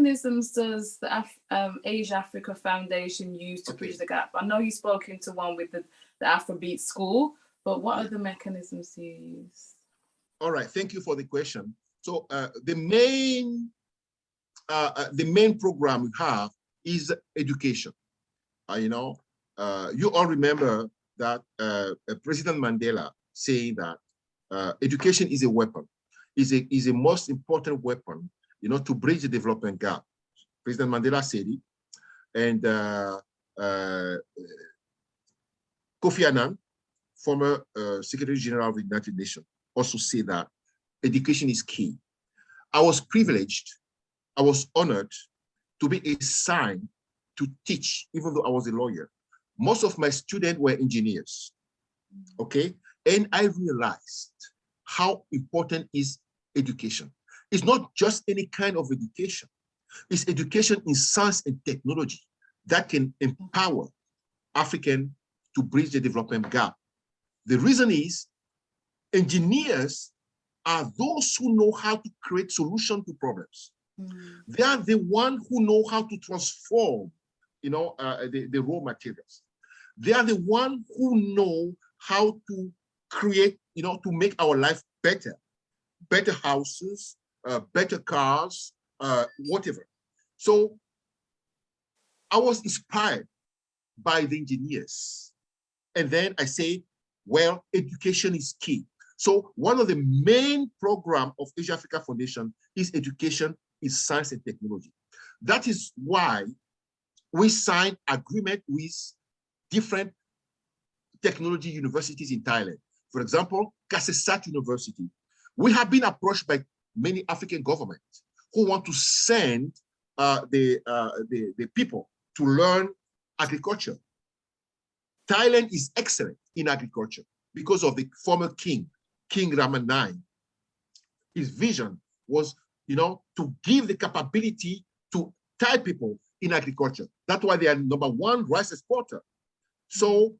mechanisms does the Asia-Africa Foundation use to bridge the gap? I know you spoke into one with the Afrobeat School, but what other mechanisms do you use? All right, thank you for the question. So the main program we have is education. You all remember that President Mandela saying that education is a weapon, is a most important weapon, to bridge the development gap. President Mandela said it, and Kofi Annan, former Secretary General of the United Nations, also said that education is key. I was privileged, I was honored to be assigned to teach, even though I was a lawyer. Most of my students were engineers, okay? And I realized how important is education. It's not just any kind of education. It's education in science and technology that can empower Africans to bridge the development gap. The reason is engineers are those who know how to create solutions to problems. They are the ones who know how to transform, the raw materials. They are the ones who know how to create, to make our life better, better houses, better cars, whatever. So I was inspired by the engineers. And then I say, well, education is key. So one of the main programs of Asia-Africa Foundation is education in science and technology. That is why we signed agreement with different technology universities in Thailand. For example, Kasesat University. We have been approached by many African governments who want to send the people to learn agriculture. Thailand is excellent in agriculture because of the former king, King Rama IX. His vision was, to give the capability to Thai people in agriculture. That's why they are #1 rice exporter. So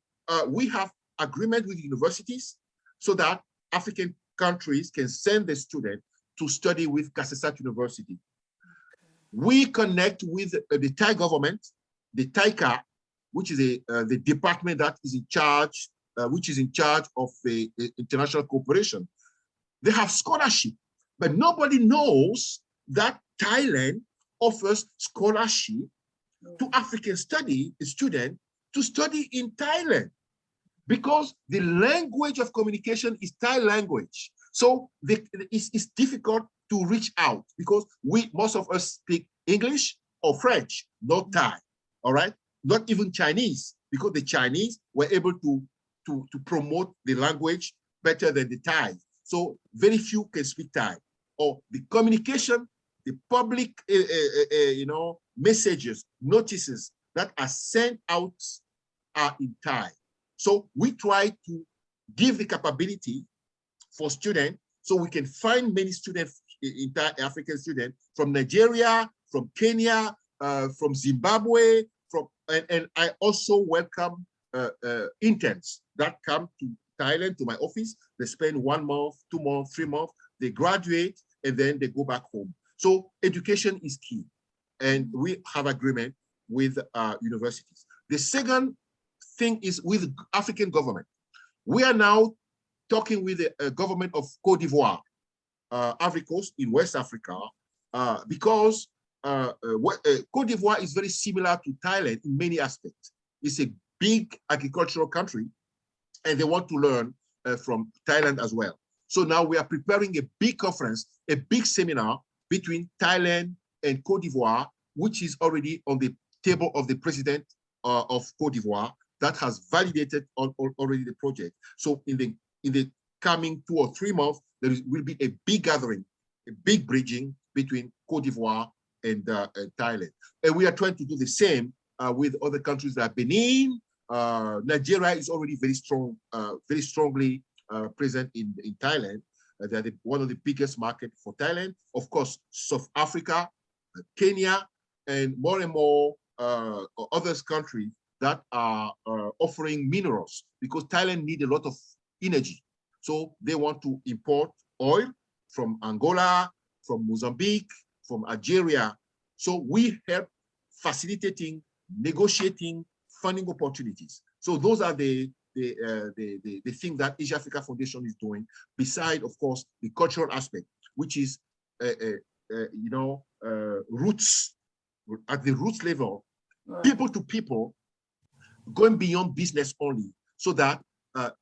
we have agreement with universities so that African countries can send the student to study with Kasesat University. We connect with the Thai government, the TAICA, which is the department that is in charge, of the international cooperation. They have scholarship, but nobody knows that Thailand offers scholarship to African students to study in Thailand, because the language of communication is Thai language. So it's difficult to reach out because most of us speak English or French, not Thai, all right? Not even Chinese, because the Chinese were able to promote the language better than the Thai. So very few can speak Thai. Or the communication, the public, messages, notices that are sent out are in Thai. So we try to give the capability for students, so we can find many students in Thai, African students from Nigeria, from Kenya, from Zimbabwe, and I also welcome interns that come to Thailand, to my office. They spend 1 month, 2 months, 3 months, they graduate, and then they go back home. So education is key, and we have agreement with universities. The second thing is with African government. We are now talking with the government of Côte d'Ivoire, Ivory Coast in West Africa, because Côte d'Ivoire is very similar to Thailand in many aspects. It's a big agricultural country, and they want to learn from Thailand as well. So now we are preparing a big conference, a big seminar between Thailand and Côte d'Ivoire, which is already on the table of the president of Côte d'Ivoire that has validated already the project. So in the coming 2 or 3 months, there will be a big gathering, a big bridging between Côte d'Ivoire and Thailand. And we are trying to do the same with other countries like Benin. Nigeria is already very strongly present in Thailand. They are one of the biggest markets for Thailand. Of course, South Africa, Kenya, and more other countries that are offering minerals, because Thailand needs a lot of energy. So they want to import oil from Angola, from Mozambique, from Algeria. So we help facilitating, negotiating, funding opportunities. So those are the thing that Asia Africa Foundation is doing, beside, of course, the cultural aspect, which is, roots, at the roots level, Right. people to people, going beyond business only, so that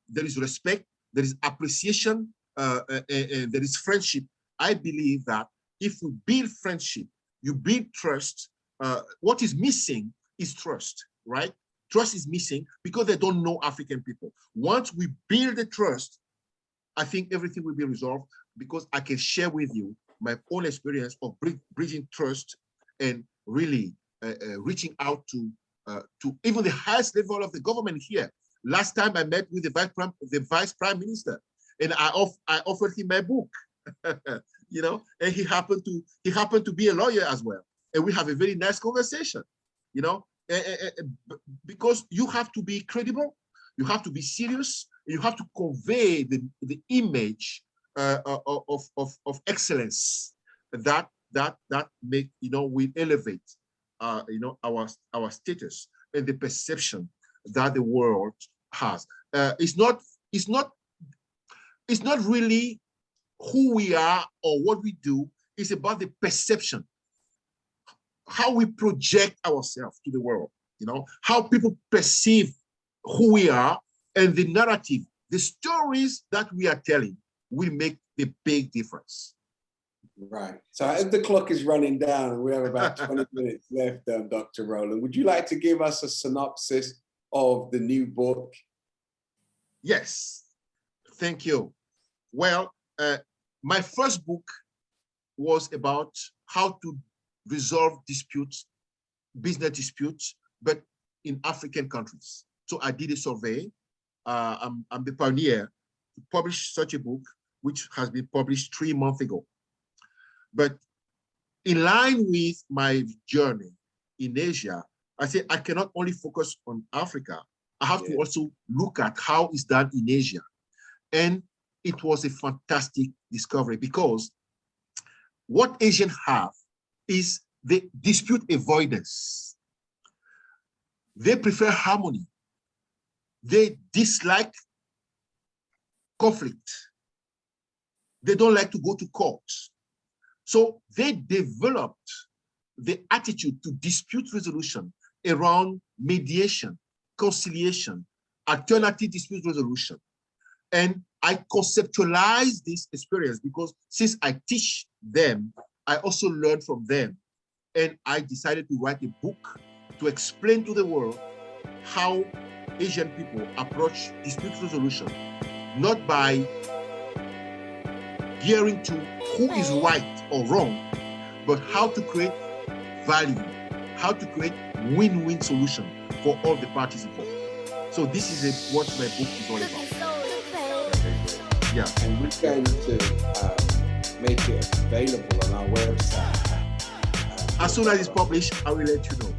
there is respect, there is appreciation, and there is friendship. I believe that if we build friendship, you build trust. What is missing is trust, right? Trust is missing because they don't know African people. Once we build the trust, I think everything will be resolved, because I can share with you my own experience of bridging trust and really reaching out to even the highest level of the government here. Last time I met with the vice prime minister, and I offered him my book, and he happened to be a lawyer as well, and we have a very nice conversation, because you have to be credible, you have to be serious, you have to convey the image of excellence that make will elevate our status and the perception that the world has. It's not really who we are or what we do. It's about the perception, how we project ourselves to the world, how people perceive who we are, and the narrative, the stories that we are telling will make the big difference. Right. So as the clock is running down and we have about 20 minutes left, Dr. Roland, would you like to give us a synopsis of the new book? Yes, thank you. Well, my first book was about how to resolve disputes, business disputes, but in African countries. So I did a survey. I'm the pioneer to publish such a book, which has been published 3 months ago. But in line with my journey in Asia, I said I cannot only focus on Africa. I have to also look at how it's done in Asia. And it was a fantastic discovery, because what Asians have is the dispute avoidance. They prefer harmony. They dislike conflict. They don't like to go to court. So they developed the attitude to dispute resolution around mediation, conciliation, alternative dispute resolution. And I conceptualized this experience because since I teach them, I also learn from them. And I decided to write a book to explain to the world how Asian people approach dispute resolution, not by gearing to who is right or wrong, but how to create value, how to create win-win solution for all the parties involved. So this is what my book is all about. Yeah. And we're going to make it available on our website. As soon as it's published, I will let you know.